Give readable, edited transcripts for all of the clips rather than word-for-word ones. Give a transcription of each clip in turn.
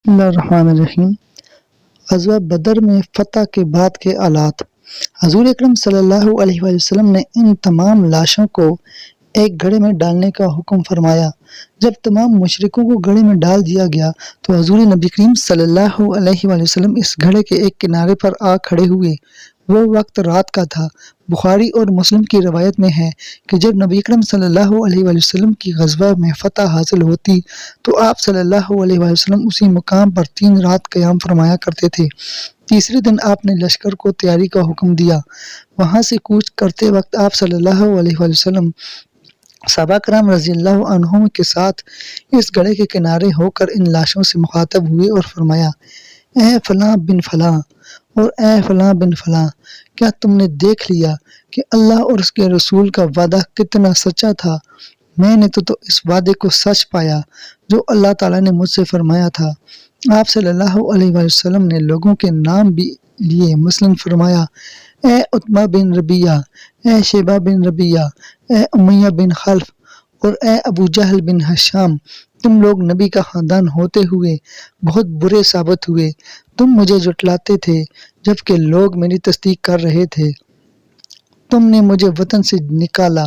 بسم اللہ الرحمن الرحیم۔ غزوہ بدر میں فتح کے بعد کے آلات۔ حضور اکرم صلی اللہ علیہ وآلہ وسلم نے ان تمام لاشوں کو ایک گھڑے میں ڈالنے کا حکم فرمایا۔ جب تمام مشرکوں کو گھڑے میں ڈال دیا گیا تو حضور نبی کریم صلی اللہ علیہ وآلہ وسلم اس گھڑے کے ایک کنارے پر آ کھڑے ہوئے۔ وہ وقت رات کا تھا۔ بخاری اور مسلم کی روایت میں ہے کہ جب نبی اکرم صلی اللہ علیہ وآلہ وسلم کی غزوہ میں فتح حاصل ہوتی تو آپ صلی اللہ علیہ وآلہ وسلم اسی مقام پر 3 رات قیام فرمایا کرتے تھے۔ تیسرے دن آپ نے لشکر کو تیاری کا حکم دیا۔ وہاں سے کوچ کرتے وقت آپ صلی اللہ علیہ وآلہ وسلم صحابہ کرام رضی اللہ عنہم کے ساتھ اس گھڑے کے کنارے ہو کر ان لاشوں سے مخاطب ہوئے اور فرمایا: اے فلاں بن فلاں اور اے فلاں بن فلاں، کیا تم نے دیکھ لیا کہ اللہ اور اس کے رسول کا وعدہ کتنا سچا تھا؟ میں نے تو اس وعدے کو سچ پایا جو اللہ تعالیٰ نے مجھ سے فرمایا تھا۔ آپ صلی اللہ علیہ وآلہ وسلم نے لوگوں کے نام بھی لیے، مثلاً فرمایا: اے عتبہ بن ربیعہ، اے شیبہ بن ربیعہ، اے امیہ بن خلف اور اے ابو جہل بن ہشام، تم لوگ نبی کا خاندان ہوتے ہوئے بہت برے ثابت ہوئے۔ تم مجھے جھٹلاتے تھے جبکہ لوگ میری تصدیق کر رہے تھے۔ تم نے مجھے وطن سے نکالا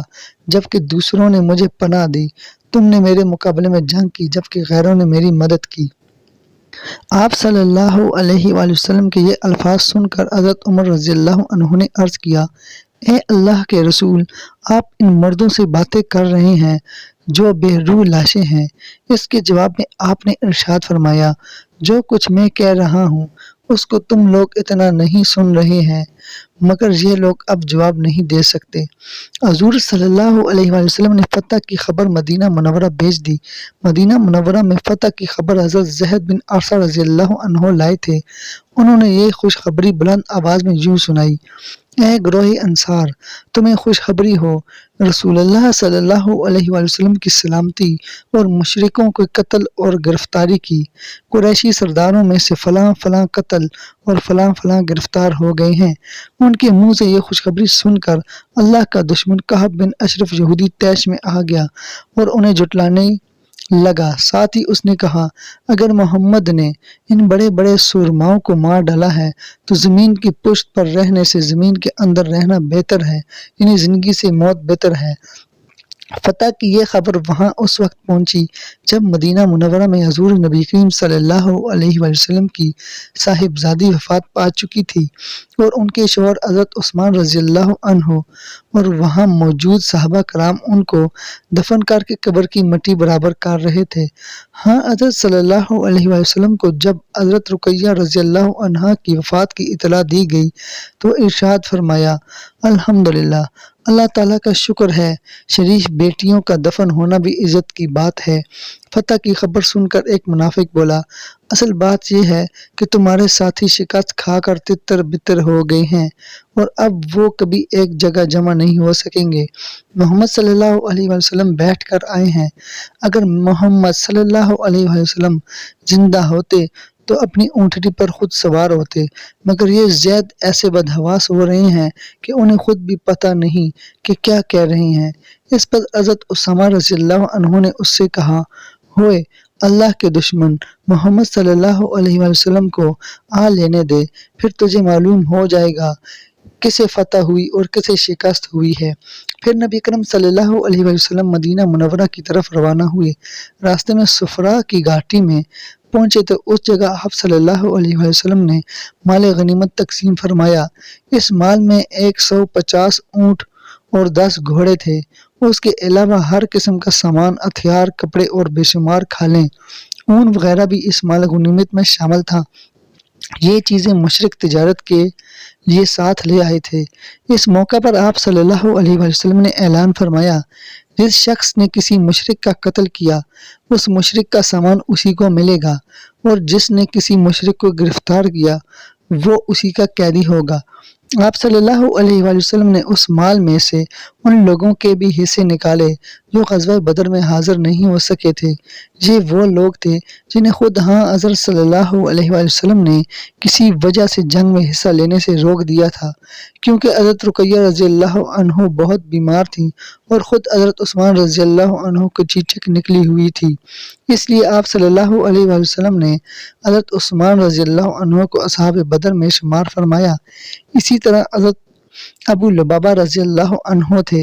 جبکہ دوسروں نے مجھے پناہ دی۔ تم نے میرے مقابلے میں جنگ کی جبکہ غیروں نے میری مدد کی۔ آپ صلی اللہ علیہ وآلہ وسلم کے یہ الفاظ سن کر حضرت عمر رضی اللہ عنہ نے عرض کیا: اے اللہ کے رسول، آپ ان مردوں سے باتیں کر رہے ہیں جو بے روح لاشیں ہیں۔ اس کے جواب میں آپ نے ارشاد فرمایا: جو کچھ میں کہہ رہا ہوں اس کو تم لوگ اتنا نہیں سن رہے ہیں، مگر یہ لوگ اب جواب نہیں دے سکتے۔ حضور صلی اللہ علیہ وآلہ وسلم نے فتح کی خبر مدینہ منورہ بھیج دی۔ مدینہ منورہ میں فتح کی خبر حضرت زید بن عرصہ رضی اللہ عنہ لائے تھے۔ انہوں نے یہ خوشخبری بلند آواز میں یوں سنائی: اے گروہ انصار، تمہیں خوشخبری ہو، رسول اللہ صلی اللہ علیہ وآلہ وسلم کی سلامتی اور مشرکوں کے قتل اور گرفتاری کی۔ قریشی سرداروں میں سے فلاں فلاں قتل اور فلاں فلاں گرفتار ہو گئے ہیں۔ ان کے منہ سے یہ خوشخبری سن کر اللہ کا دشمن کعب بن اشرف یہودی طیش میں آ گیا اور انہیں جھٹلانے لگا۔ ساتھ ہی اس نے کہا: اگر محمد نے ان بڑے بڑے سورماؤں کو مار ڈالا ہے تو زمین کی پشت پر رہنے سے زمین کے اندر رہنا بہتر ہے، یعنی زندگی سے موت بہتر ہے۔ فتح کی یہ خبر وہاں اس وقت پہنچی جب مدینہ منورہ میں حضور نبی کریم صلی اللہ علیہ وآلہ وسلم کی صاحبزادی وفات پا چکی تھی اور ان کے شوہر حضرت عثمان رضی اللہ عنہ اور وہاں موجود صحابہ کرام ان کو دفن کر کے قبر کی مٹی برابر کر رہے تھے۔ ہاں، حضرت صلی اللہ علیہ وآلہ وسلم کو جب حضرت رقیہ رضی اللہ عنہا کی وفات کی اطلاع دی گئی تو ارشاد فرمایا: الحمدللہ، اللہ تعالیٰ کا شکر ہے، شریف بیٹیوں کا دفن ہونا بھی عزت کی بات ہے۔ فتح کی خبر سن کر ایک منافق بولا: اصل بات یہ ہے کہ تمہارے ساتھی شکست کھا کر تتر بتر ہو گئے ہیں اور اب وہ کبھی ایک جگہ جمع نہیں ہو سکیں گے۔ محمد صلی اللہ علیہ وآلہ وسلم بیٹھ کر آئے ہیں۔ اگر محمد صلی اللہ علیہ وآلہ وسلم زندہ ہوتے تو اپنی اونٹنی پر خود سوار ہوتے، مگر یہ زید ایسے بدحواس ہو رہے ہیں کہ انہیں خود بھی پتہ نہیں کہ کیا کہہ رہے ہیں۔ اس پر حضرت اسامہ رضی اللہ عنہ نے اس سے کہا: ہوئے اللہ کے دشمن، محمد صلی اللہ علیہ وآلہ وسلم کو آ لینے دے، پھر تجھے معلوم ہو جائے گا کسے فتح ہوئی اور کسے شکست ہوئی ہے۔ پھر نبی کرم صلی اللہ علیہ وآلہ وسلم مدینہ منورہ کی طرف روانہ ہوئے۔ راستے میں صفرا کی گھاٹی میں پہنچے تو اس جگہ آپ صلی اللہ علیہ وآلہ وسلم نے مال غنیمت تقسیم فرمایا۔ اس مال میں 150 اونٹ اور 10 گھوڑے تھے۔ اس کے علاوہ ہر قسم کا سامان، ہتھیار، کپڑے اور بے شمار کھالیں، اون وغیرہ بھی اس مال غنیمت میں شامل تھا۔ یہ چیزیں مشرک تجارت کے لیے ساتھ لے آئے تھے۔ اس موقع پر آپ صلی اللہ علیہ وآلہ وسلم نے اعلان فرمایا: جس شخص نے کسی مشرک کا قتل کیا اس مشرک کا سامان اسی کو ملے گا، اور جس نے کسی مشرک کو گرفتار کیا وہ اسی کا قیدی ہوگا۔ آپ صلی اللہ علیہ وآلہ وسلم نے اس مال میں سے ان لوگوں کے بھی حصے نکالے جو غزوہ بدر میں حاضر نہیں ہو سکے تھے۔ یہ وہ لوگ تھے جنہیں خود حضرت صلی اللہ علیہ وآلہ وسلم نے کسی وجہ سے جنگ میں حصہ لینے سے روک دیا تھا، کیونکہ حضرت رقیہ رضی اللہ عنہ بہت بیمار تھیں اور خود حضرت عثمان رضی اللہ عنہ کو چیچک نکلی ہوئی تھی۔ اس لیے آپ صلی اللہ علیہ وآلہ وسلم نے حضرت عثمان رضی اللہ عنہ کو اصحاب بدر میں شمار فرمایا۔ اسی طرح حضرت ابو لبابہ رضی اللہ عنہ تھے،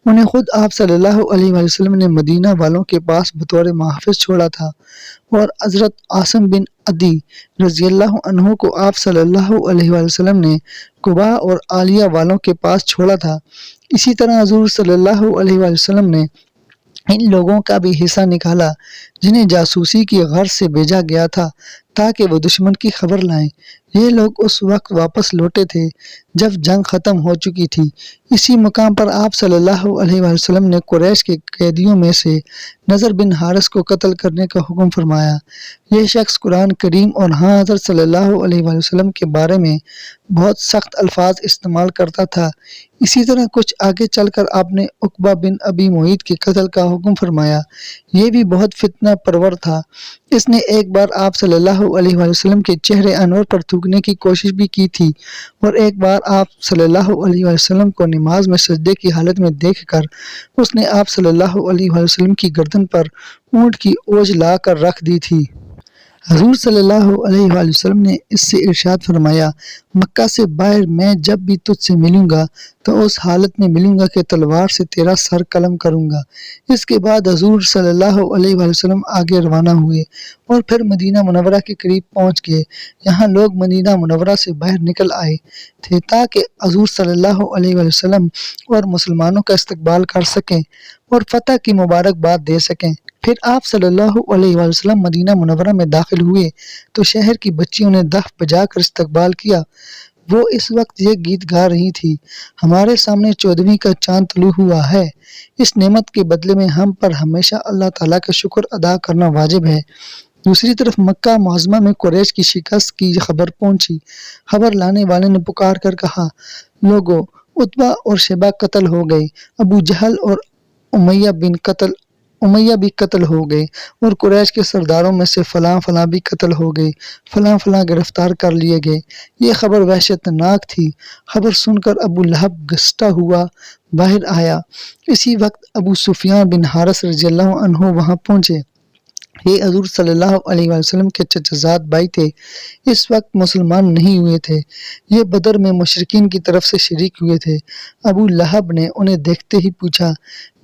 انہیں خود آپ صلی اللہ علیہ وآلہ وسلم نے مدینہ والوں کے پاس بطور محافظ چھوڑا تھا، اور حضرت عاصم بن عدی رضی اللہ عنہ کو آپ صلی اللہ علیہ وآلہ وسلم نے قباء اور عالیہ والوں کے پاس چھوڑا تھا۔ اسی طرح حضور صلی اللہ علیہ وآلہ وسلم نے ان لوگوں کا بھی حصہ نکالا جنہیں جاسوسی کی غرض سے بھیجا گیا تھا تاکہ وہ دشمن کی خبر لائیں۔ یہ لوگ اس وقت واپس لوٹے تھے جب جنگ ختم ہو چکی تھی۔ اسی مقام پر آپ صلی اللہ علیہ وآلہ وسلم نے قریش کے قیدیوں میں سے نضر بن حارث کو قتل کرنے کا حکم فرمایا۔ یہ شخص قرآن کریم اور حضرت صلی اللہ علیہ وآلہ وسلم کے بارے میں بہت سخت الفاظ استعمال کرتا تھا۔ اسی طرح کچھ آگے چل کر آپ نے عقبہ بن ابی معیط کے قتل کا حکم فرمایا۔ یہ بھی بہت فتنہ پرور تھا۔ اس نے ایک بار آپ صلی اللہ علیہ وآلہ وسلم کے چہرے انور پر تھوکنے کی کوشش بھی کی تھی، اور ایک بار آپ صلی اللہ علیہ وآلہ وسلم کو نماز میں سجدے کی حالت میں دیکھ کر اس نے آپ صلی اللہ علیہ وآلہ وسلم کی گردن پر اونٹ کی اوج لا کر رکھ دی تھی۔ حضور صلی اللہ علیہ وآلہ وسلم نے اس سے ارشاد فرمایا، مکہ سے باہر میں جب بھی تجھ سے ملوں گا تو اس حالت میں ملوں گا کہ تلوار سے تیرا سر قلم کروں گا۔ اس کے بعد حضور صلی اللہ علیہ وآلہ وسلم آگے روانہ ہوئے اور پھر مدینہ منورہ کے قریب پہنچ گئے۔ یہاں لوگ مدینہ منورہ سے باہر نکل آئے تھے تاکہ حضور صلی اللہ علیہ وآلہ وسلم اور مسلمانوں کا استقبال کر سکیں اور فتح کی مبارکباد دے سکیں۔ پھر آپ صلی اللہ علیہ وآلہ وسلم مدینہ منورہ میں داخل ہوئے تو شہر کی بچیوں نے دف بجا کر استقبال کیا۔ وہ اس وقت یہ گیت گا رہی تھی، ہمارے سامنے 14ویں کا چاند طلوع ہوا ہے۔ اس نعمت کے بدلے میں ہم پر ہمیشہ اللہ تعالیٰ کا شکر ادا کرنا واجب ہے۔ دوسری طرف مکہ معظمہ میں قریش کی شکست کی خبر پہنچی۔ خبر لانے والے نے پکار کر کہا، لوگو، عتبہ اور شیبہ قتل ہو گئے، ابو جہل اور امیہ بھی قتل ہو گئے، اور قریش کے سرداروں میں سے فلاں فلاں بھی قتل ہو گئے، فلاں فلاں گرفتار کر لیے گئے۔ یہ خبر وحشت ناک تھی۔ خبر سن کر ابو لہب گھسٹا ہوا باہر آیا۔ اسی وقت ابو سفیان بن حارث رضی اللہ عنہ وہاں پہنچے۔ یہ حضور صلی اللہ علیہ وآلہ وسلم کے چچا زاد بھائی تھے، اس وقت مسلمان نہیں ہوئے تھے۔ یہ بدر میں مشرکین کی طرف سے شریک ہوئے تھے۔ ابو لہب نے انہیں دیکھتے ہی پوچھا،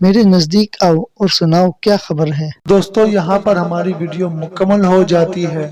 میرے نزدیک آؤ اور سناؤ کیا خبر ہے۔ دوستو، یہاں پر ہماری ویڈیو مکمل ہو جاتی ہے۔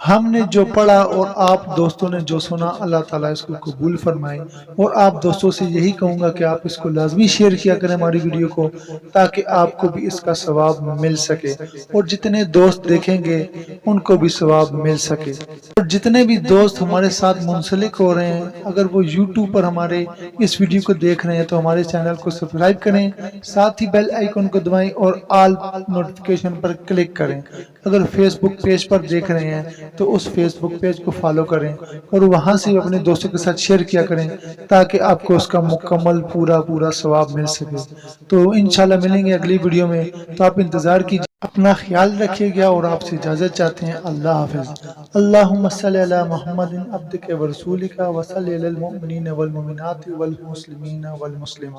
ہم نے جو پڑھا اور آپ دوستوں نے جو سنا، اللہ تعالیٰ اس کو قبول فرمائے۔ اور آپ دوستوں سے یہی کہوں گا کہ آپ اس کو لازمی شیئر کیا کریں ہماری ویڈیو کو، تاکہ آپ کو بھی اس کا ثواب مل سکے، اور جتنے دوست دیکھیں گے ان کو بھی ثواب مل سکے۔ اور جتنے بھی دوست ہمارے ساتھ منسلک ہو رہے ہیں، اگر وہ یوٹیوب پر ہمارے اس ویڈیو کو دیکھ رہے ہیں تو ہمارے چینل کو سبسکرائب کریں، ساتھ ہی بیل آئیکن کو دبائیں اور آل نوٹیفیکیشن پر کلک کریں۔ اگر فیس بک پیج پر دیکھ رہے ہیں تو اس فیس بک پیج کو فالو کریں اور وہاں سے اپنے دوستوں کے ساتھ شیئر کیا کریں، تاکہ آپ کو اس کا مکمل پورا ثواب مل سکے۔ تو انشاءاللہ ملیں گے اگلی ویڈیو میں، تو آپ انتظار کیجیے۔ اپنا خیال رکھیے گا اور آپ سے اجازت چاہتے ہیں۔ اللہ حافظ۔ اللہم صلی علی محمد عبدک ورسولک وصلی علی المؤمنین والمؤمنات والمسلمین والمسلمات۔